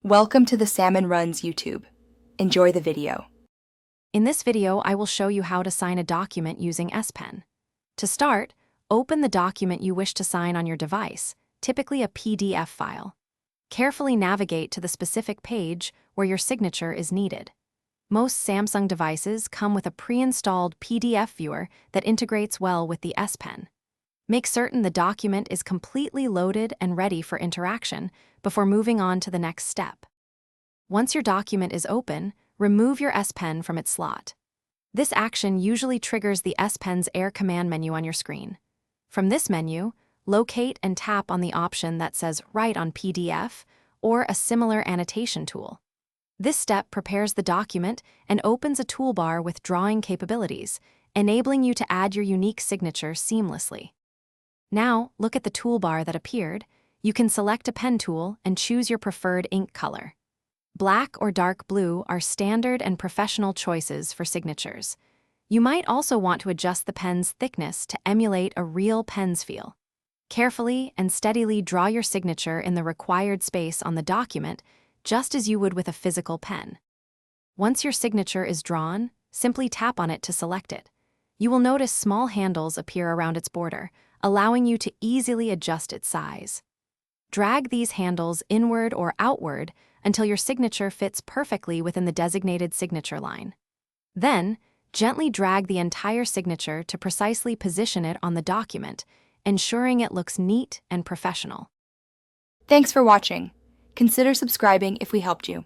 Welcome to the Salmon Runs YouTube. Enjoy the video. In this video, I will show you how to sign a document using S Pen. To start, open the document you wish to sign on your device, typically a PDF file. Carefully navigate to the specific page where your signature is needed. Most Samsung devices come with a pre-installed PDF viewer that integrates well with the S Pen. Make certain the document is completely loaded and ready for interaction before moving on to the next step. Once your document is open, remove your S Pen from its slot. This action usually triggers the S Pen's Air command menu on your screen. From this menu, locate and tap on the option that says Write on PDF or a similar annotation tool. This step prepares the document and opens a toolbar with drawing capabilities, enabling you to add your unique signature seamlessly. Now, look at the toolbar that appeared. You can select a pen tool and choose your preferred ink color. Black or dark blue are standard and professional choices for signatures. You might also want to adjust the pen's thickness to emulate a real pen's feel. Carefully and steadily draw your signature in the required space on the document, just as you would with a physical pen. Once your signature is drawn, simply tap on it to select it. You will notice small handles appear around its border, allowing you to easily adjust its size. Drag these handles inward or outward until your signature fits perfectly within the designated signature line. Then, gently drag the entire signature to precisely position it on the document, ensuring it looks neat and professional. Thanks for watching. Consider subscribing if we helped you.